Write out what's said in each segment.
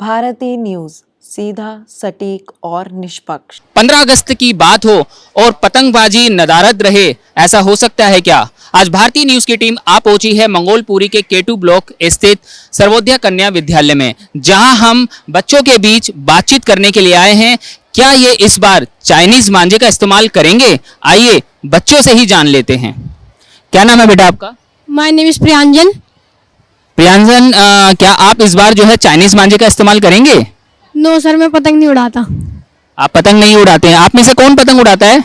भारतीय न्यूज, सीधा, सटीक और निष्पक्ष। 15 अगस्त की बात हो और पतंगबाजी नदारद रहे, ऐसा हो सकता है क्या? आज भारतीय न्यूज की टीम आ पहुंची है मंगोलपुरी के K2 ब्लॉक स्थित सर्वोदय कन्या विद्यालय में, जहां हम बच्चों के बीच बातचीत करने के लिए आए हैं। क्या ये इस बार चाइनीज मांझे का इस्तेमाल करेंगे? आइए बच्चों से ही जान लेते हैं। क्या नाम है बेटा आपका? My name is Priyanjan. Priyanjan, क्या आप इस बार जो है चाइनीज मांझे का इस्तेमाल करेंगे? नो सर, मैं पतंग नहीं उड़ाता। आप पतंग नहीं उड़ाते हैं? आप में से कौन पतंग उड़ाता है?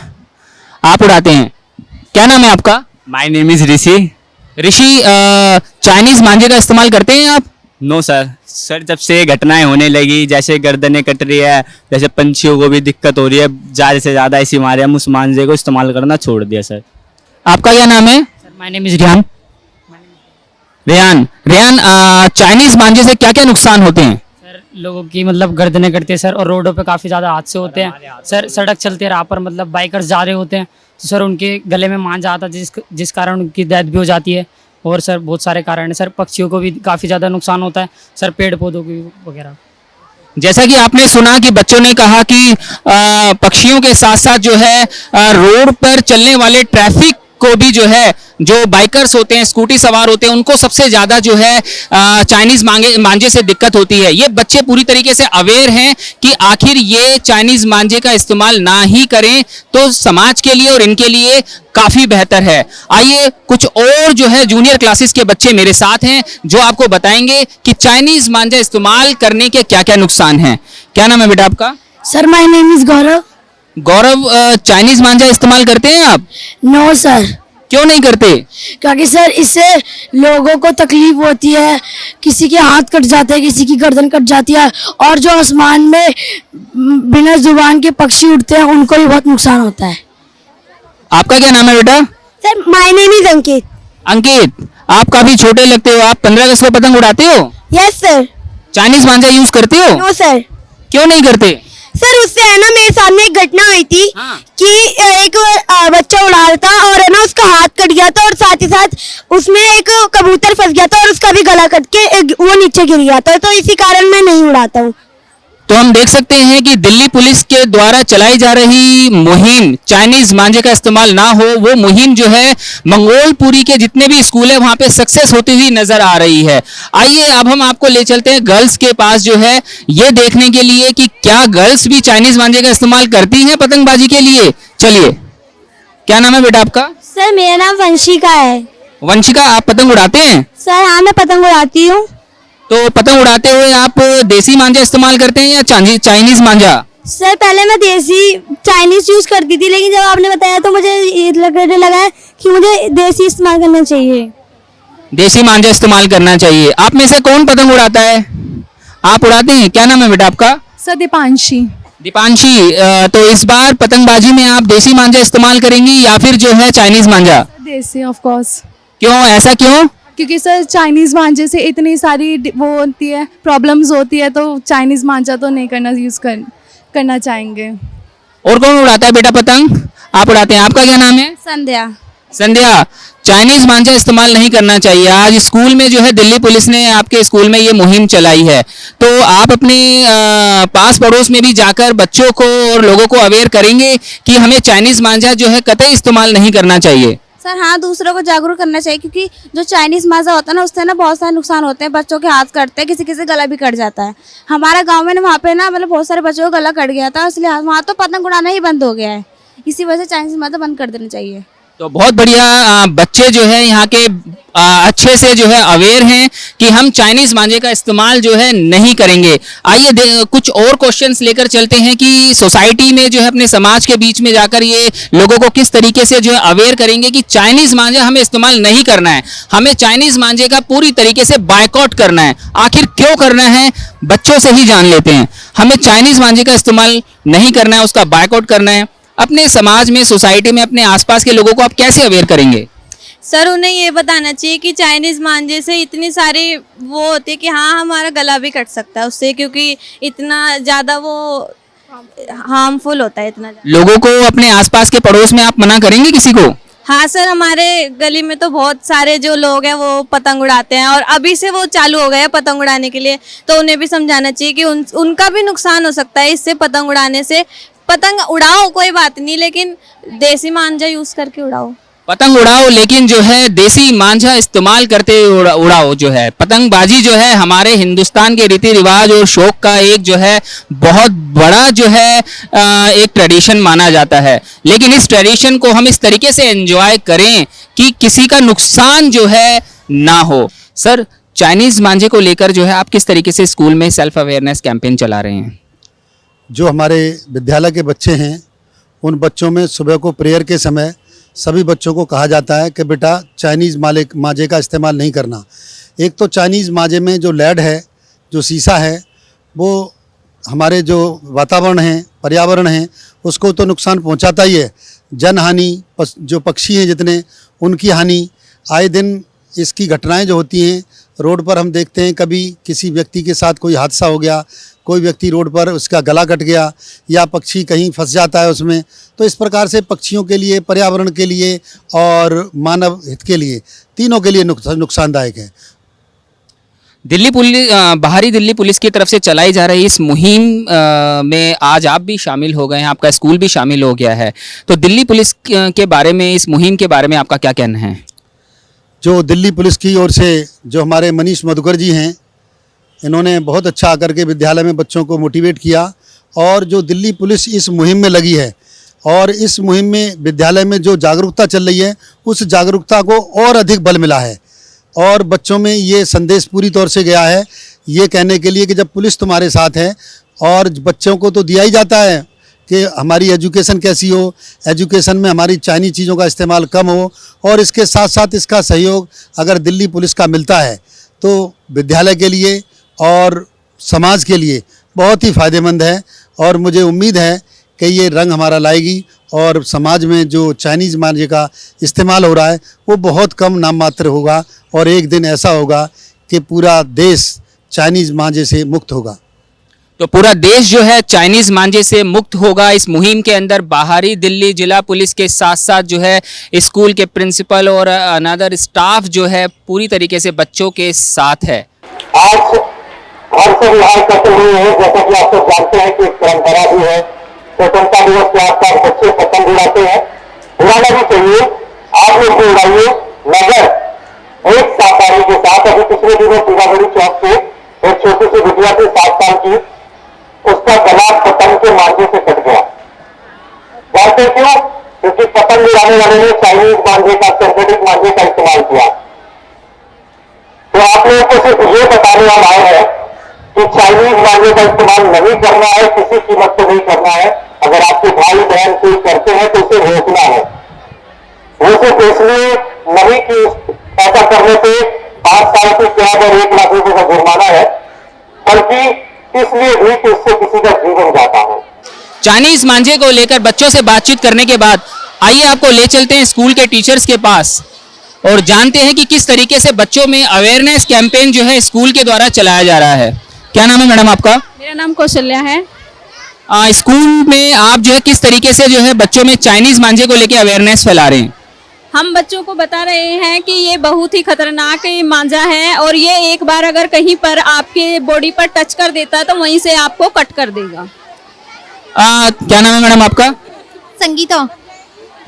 आप उड़ाते हैं। क्या नाम है आपका? My name is Rishi. Rishi, Chinese मांझे का इस्तेमाल करते हैं आप? नो सर, जब से घटनाएं होने लगी, जैसे गर्दनें कट रही है, जैसे पंछियों को भी दिक्कत हो रही है, ज़्यादा से ज़्यादा ऐसी मारे हम उस मांझे को इस्तेमाल करना छोड़ दिया सर। आपका क्या नाम है? Sir my name is Rihan. Rehan, Chinese मांझे से क्या क्या नुकसान होते हैं? सर लोगों की मतलब गर्दनें कटती है सर, और रोडों पे काफ़ी ज़्यादा हादसे होते हैं सर। सड़क चलते राह पर मतलब बाइकर्स जा रहे होते हैं तो सर उनके गले में मांझा आता है, जिस कारण उनकी डेथ भी हो जाती है। और सर बहुत सारे कारण हैं सर, पक्षियों को भी काफ़ी ज़्यादा नुकसान होता है सर, पेड़ पौधों को वगैरह। जैसा कि आपने सुना कि बच्चों ने कहा कि पक्षियों के साथ साथ जो है रोड पर चलने वाले ट्रैफिक को भी जो है, जो बाइकर्स होते हैं, स्कूटी सवार होते हैं, उनको सबसे ज़्यादा जो है चाइनीज़ मांझे से दिक्कत होती है। ये बच्चे पूरी तरीके से अवेयर हैं कि आखिर ये चाइनीज़ मांझे का इस्तेमाल ना ही करें तो समाज के लिए और इनके लिए काफ़ी बेहतर है। आइए कुछ और जो है जूनियर क्लासेस के बच्चे मेरे साथ हैं जो आपको बताएंगे कि चाइनीज़ मांझा इस्तेमाल करने के क्या क्या नुकसान हैं। क्या नाम है बेटा आपका? Sir my name is Gaurav. Gaurav, Chinese मांझा इस्तेमाल करते हैं आप? No sir. क्यों नहीं करते? क्योंकि सर इससे लोगों को तकलीफ होती है, किसी के हाथ कट जाते हैं, किसी की गर्दन कट जाती है, और जो आसमान में बिना जुबान के पक्षी उड़ते हैं उनको भी बहुत नुकसान होता है। आपका क्या नाम है बेटा? सर माय नेम इज अंकित। अंकित, आप काफी छोटे लगते हो, आप 15 अगस्त को पतंग उड़ाते हो? Yes sir. चाइनीज मांझा यूज करते हो? No sir. क्यों नहीं करते? सर उससे है ना, मेरे सामने एक घटना हुई थी कि एक बच्चा उड़ा रहा था और है ना उसका हाथ कट गया था, और साथ ही साथ उसमें एक कबूतर फंस गया था और उसका भी गला कट के वो नीचे गिर गया था, तो इसी कारण मैं नहीं उड़ाता हूँ। तो हम देख सकते हैं कि दिल्ली पुलिस के द्वारा चलाई जा रही मुहिम चाइनीज मांझे का इस्तेमाल ना हो, वो मुहिम जो है मंगोलपुरी के जितने भी स्कूल है वहां पे सक्सेस होती हुई नजर आ रही है। आइए अब हम आपको ले चलते हैं गर्ल्स के पास जो है, ये देखने के लिए कि क्या गर्ल्स भी चाइनीज मांझे का इस्तेमाल करती हैं पतंगबाजी के लिए। चलिए, क्या नाम है बेटा आपका? सर मेरा नाम वंशिका है। वंशिका, आप पतंग उड़ाते हैं? सर हाँ, मैं पतंग उड़ाती हूँ। तो पतंग उड़ाते हुए आप देसी मांझा इस्तेमाल करते हैं या चाइनीज मांझा? सर पहले मैं देसी चाइनीज यूज करती थी, लेकिन जब आपने बताया तो मुझे ये लगने लगा है कि मुझे देसी इस्तेमाल करना चाहिए। देसी मांझा इस्तेमाल करना चाहिए। आप में से कौन पतंग उड़ाता है? आप उड़ाते हैं? क्या नाम है बेटा आपका? सर दीपांशी। दीपांशी, तो इस बार पतंगबाजी में आप देसी मांझा इस्तेमाल करेंगी या फिर जो है चाइनीज मांझा? देसी ऑफ कोर्स। क्यों, ऐसा क्यों? क्योंकि सर चाइनीज मांझे से इतनी सारी वो होती है, प्रॉब्लम्स होती है, तो चाइनीज मांझा तो नहीं करना चाहेंगे। और कौन उड़ाता है बेटा पतंग? आप उड़ाते हैं। आपका क्या नाम है? संध्या। संध्या, चाइनीज मांझा इस्तेमाल नहीं करना चाहिए। आज स्कूल में जो है दिल्ली पुलिस ने आपके स्कूल में ये मुहिम चलाई है, तो आप अपने पास पड़ोस में भी जाकर बच्चों को और लोगों को अवेयर करेंगे कि हमें चाइनीज मांझा जो है कतई इस्तेमाल नहीं करना चाहिए। सर हाँ, दूसरों को जागरूक करना चाहिए, क्योंकि जो चाइनीज मांझा होता है ना उससे ना बहुत सारे नुकसान होते हैं। बच्चों के हाथ कटते हैं, किसी किसी गला भी कट जाता है। हमारा गांव में ना वहाँ पे ना मतलब बहुत सारे बच्चों का गला कट गया था, इसलिए वहाँ तो पतंग उड़ाना ही बंद हो गया है। इसी वजह से चाइनीज मांझा बंद कर देना चाहिए। तो बहुत बढ़िया, बच्चे जो है यहाँ के अच्छे से जो है अवेयर हैं कि हम चाइनीज मांझे का इस्तेमाल जो है नहीं करेंगे। आइए कुछ और क्वेश्चंस लेकर चलते हैं कि सोसाइटी में जो है अपने समाज के बीच में जाकर ये लोगों को किस तरीके से जो है अवेयर करेंगे कि चाइनीज मांझा हमें इस्तेमाल नहीं करना है, हमें चाइनीज मांझे का पूरी तरीके से बायकॉट करना है। आखिर क्यों करना है, बच्चों से ही जान लेते हैं। हमें चाइनीज मांझे का इस्तेमाल नहीं करना है, उसका बायकॉट करना है। अपने समाज में, सोसाइटी में, अपने आसपास के लोगों को आप कैसे अवेयर करेंगे? सर उन्हें ये बताना चाहिए कि चाइनीज मांझे से इतनी सारी वो होती है कि हाँ हमारा गला भी कट सकता है उससे, क्योंकि इतना ज़्यादा वो हार्मफुल होता है। इतना लोगों को अपने आसपास के पड़ोस में आप मना करेंगे किसी को? हाँ सर, हमारे गली में तो बहुत सारे जो लोग हैं वो पतंग उड़ाते हैं और अभी से वो चालू हो गए हैं पतंग उड़ाने के लिए, तो उन्हें भी समझाना चाहिए कि उनका भी नुकसान हो सकता है इससे। पतंग उड़ाने से, पतंग उड़ाओ कोई बात नहीं, लेकिन देसी मांझा यूज करके उड़ाओ। पतंग उड़ाओ लेकिन जो है देसी मांझा इस्तेमाल करते हुए उड़ाओ। जो है पतंगबाजी जो है हमारे हिंदुस्तान के रीति रिवाज और शौक का एक जो है बहुत बड़ा जो है एक ट्रेडिशन माना जाता है। लेकिन इस ट्रेडिशन को हम इस तरीके से एंजॉय करें कि किसी का नुकसान जो है ना हो। सर, चाइनीज मांझे को लेकर जो है आप किस तरीके से स्कूल में सेल्फ अवेयरनेस कैंपेन चला रहे हैं? जो हमारे विद्यालय के बच्चे हैं उन बच्चों में सुबह को प्रेयर के समय सभी बच्चों को कहा जाता है कि बेटा चाइनीज़ मांझे का इस्तेमाल नहीं करना। एक तो चाइनीज़ मांझे में जो लेड है, जो शीशा है, वो हमारे जो वातावरण है, पर्यावरण है, उसको तो नुकसान पहुंचाता ही है। जन हानि, जो पक्षी हैं जितने, उनकी हानि, आए दिन इसकी घटनाएं जो होती हैं रोड पर हम देखते हैं। कभी किसी व्यक्ति के साथ कोई हादसा हो गया, कोई व्यक्ति रोड पर उसका गला कट गया या पक्षी कहीं फंस जाता है उसमें। तो इस प्रकार से पक्षियों के लिए, पर्यावरण के लिए और मानव हित के लिए, तीनों के लिए नुकसानदायक है। दिल्ली पुलिस, बाहरी दिल्ली पुलिस की तरफ से चलाई जा रही इस मुहिम में आज आप भी शामिल हो गए हैं, आपका स्कूल भी शामिल हो गया है। तो दिल्ली पुलिस के बारे में, इस मुहिम के बारे में आपका क्या कहना है? जो दिल्ली पुलिस की ओर से जो हमारे मनीष मधुकर जी हैं, इन्होंने बहुत अच्छा आकर के विद्यालय में बच्चों को मोटिवेट किया। और जो दिल्ली पुलिस इस मुहिम में लगी है और इस मुहिम में विद्यालय में जो जागरूकता चल रही है, उस जागरूकता को और अधिक बल मिला है। और बच्चों में ये संदेश पूरी तौर से गया है, ये कहने के लिए कि जब पुलिस तुम्हारे साथ है, और बच्चों को तो दिया ही जाता है कि हमारी एजुकेशन कैसी हो, एजुकेशन में हमारी चाइनीज चीज़ों का इस्तेमाल कम हो, और इसके साथ साथ इसका सहयोग अगर दिल्ली पुलिस का मिलता है तो विद्यालय के लिए और समाज के लिए बहुत ही फ़ायदेमंद है। और मुझे उम्मीद है कि ये रंग हमारा लाएगी और समाज में जो चाइनीज़ मांझे का इस्तेमाल हो रहा है वो बहुत कम नाम मात्र होगा, और एक दिन ऐसा होगा कि पूरा देश चाइनीज़ मांझे से मुक्त होगा। तो पूरा देश जो है चाइनीज मांझे से मुक्त होगा। इस मुहिम के अंदर बाहरी दिल्ली जिला पुलिस के साथ साथ जो है स्कूल के प्रिंसिपल और अनदर स्टाफ जो है पूरी तरीके से बच्चों के साथ है। आज घर से रिहाई करते हुए हैं, जैसा कि आप सब जानते हैं कि एक परंपरा भी है, स्वतंत्रता दिवस के आसपास बच्चे पतंग उड़ाते हैं। उड़ाना भी चाहिए, आप लोग भी उड़ाइए, मगर एक सावधानी के साथ। अभी पिछले दिनों सीतामढ़ी चौक से एक छोटी सी बिटिया थी 7 साल की, उसका गला पतंग के मांझे से कट गया। जानते क्यों? क्योंकि पतंग उड़ाने वाले ने चाइनीज मांझे का, सिंथेटिक मांझे का इस्तेमाल किया। तो आप लोगों को सिर्फ ये बताने हम आए हैं कि चाइनीज मांझे का इस्तेमाल नहीं करना है, किसी कीमत पर नहीं करना है। अगर आपके भाई बहन कोई करते हैं तो उसे रोकना है। वो सिर्फ इसलिए नहीं कि ऐसा करने से 5 साल की कैद और 1 लाख रुपए का जुर्माना है, बल्कि इसलिए भी कि इससे किसी का जीवन जाता है। चाइनीज मांझे को लेकर बच्चों से बातचीत करने के बाद आइए आपको ले चलते हैं स्कूल के टीचर्स के पास और जानते हैं कि किस तरीके से बच्चों में अवेयरनेस कैंपेन जो है स्कूल के द्वारा चलाया जा रहा है। क्या नाम है मैडम आपका? मेरा नाम कौशल्या है। स्कूल में आप जो है किस तरीके से जो है बच्चों में चाइनीज मांझे को लेकर अवेयरनेस फैला रहे हैं? हम बच्चों को बता रहे हैं कि ये बहुत ही खतरनाक मांझा है और ये एक बार अगर कहीं पर आपके बॉडी पर टच कर देता तो वहीं से आपको कट कर देगा। क्या नाम है मैडम आपका? संगीता।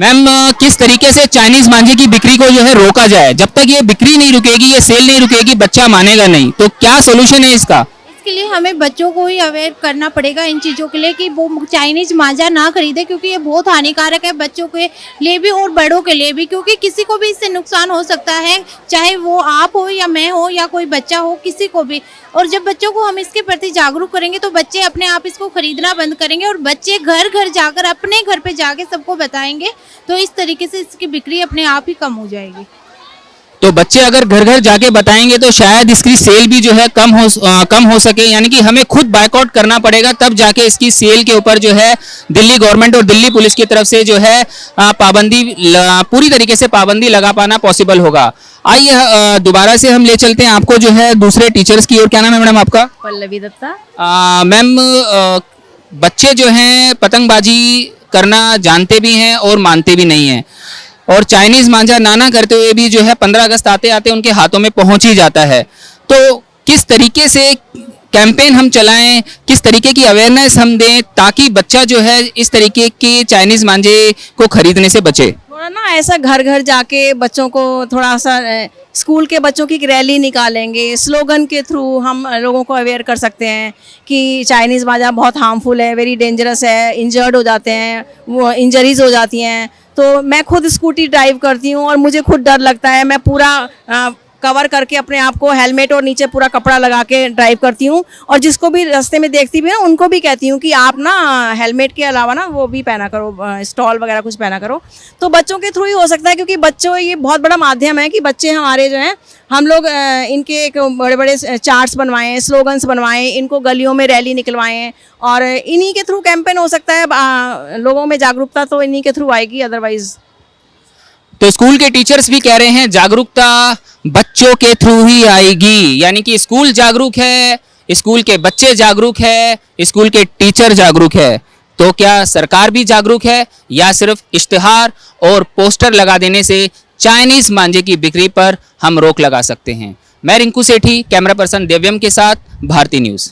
मैम, किस तरीके से चाइनीज मांझे की बिक्री को जो है रोका जाए? जब तक ये बिक्री नहीं रुकेगी, ये सेल नहीं रुकेगी, बच्चा मानेगा नहीं, तो क्या सोल्यूशन है इसका? इसके लिए हमें बच्चों को ही अवेयर करना पड़ेगा इन चीज़ों के लिए कि वो चाइनीज मांझा ना खरीदे, क्योंकि ये बहुत हानिकारक है बच्चों के लिए भी और बड़ों के लिए भी, क्योंकि किसी को भी इससे नुकसान हो सकता है, चाहे वो आप हो या मैं हो या कोई बच्चा हो, किसी को भी। और जब बच्चों को हम इसके प्रति जागरूक करेंगे तो बच्चे अपने आप इसको खरीदना बंद करेंगे और बच्चे घर घर जाकर अपने घर पे जाके सबको बताएंगे, तो इस तरीके से इसकी बिक्री अपने आप ही कम हो जाएगी। तो बच्चे अगर घर घर जाके बताएंगे तो शायद इसकी सेल भी जो है कम हो सके, यानी कि हमें खुद बायकॉट करना पड़ेगा, तब जाके इसकी सेल के ऊपर जो है दिल्ली गवर्नमेंट और दिल्ली पुलिस की तरफ से जो है पूरी तरीके से पाबंदी लगा पाना पॉसिबल होगा। आइए दोबारा से हम ले चलते हैं आपको जो है दूसरे टीचर्स की ओर। क्या नाम है मैडम आपका? पल्लवी दत्ता। मैम, बच्चे जो हैं पतंगबाजी करना जानते भी हैं और मानते भी नहीं हैं, और चाइनीज मांझा नाना करते हुए भी जो है 15 अगस्त आते आते उनके हाथों में पहुंच ही जाता है। तो किस तरीके से कैंपेन हम चलाएं, किस तरीके की अवेयरनेस हम दें ताकि बच्चा जो है इस तरीके के चाइनीज मांझे को खरीदने से बचे? थोड़ा ना ऐसा घर घर जाके बच्चों को थोड़ा सा स्कूल के बच्चों की एक रैली निकालेंगे, स्लोगन के थ्रू हम लोगों को अवेयर कर सकते हैं कि चाइनीज़ मांझा बहुत हार्मफुल है, वेरी डेंजरस है, इंजर्ड हो जाते हैं, वो इंजरीज हो जाती हैं। तो मैं खुद स्कूटी ड्राइव करती हूँ और मुझे खुद डर लगता है, मैं पूरा कवर करके अपने आप को हेलमेट और नीचे पूरा कपड़ा लगा के ड्राइव करती हूँ। और जिसको भी रास्ते में देखती भी ना उनको भी कहती हूँ कि आप ना हेलमेट के अलावा ना वो भी पहना करो, स्टॉल वगैरह कुछ पहना करो। तो बच्चों के थ्रू ही हो सकता है, क्योंकि बच्चों ये बहुत बड़ा माध्यम है कि बच्चे हमारे जो हैं, हम लोग इनके एक बड़े बड़े चार्ट्स बनवाएं, स्लोगन्स बनवाएं, इनको गलियों में रैली निकलवाएं और इन्हीं के थ्रू कैंपेन हो सकता है। लोगों में जागरूकता तो इन्हीं के थ्रू आएगी, अदरवाइज। तो स्कूल के टीचर्स भी कह रहे हैं जागरूकता बच्चों के थ्रू ही आएगी, यानी कि स्कूल जागरूक है, स्कूल के बच्चे जागरूक है, स्कूल के टीचर जागरूक है। तो क्या सरकार भी जागरूक है या सिर्फ इश्तिहार और पोस्टर लगा देने से चाइनीज मांझे की बिक्री पर हम रोक लगा सकते हैं? मैं रिंकू सेठी, कैमरा पर्सन दिव्यम के साथ, भारती न्यूज़।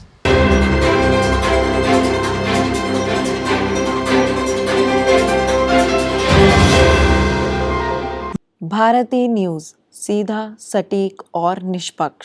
भारती न्यूज़, सीधा, सटीक और निष्पक्ष।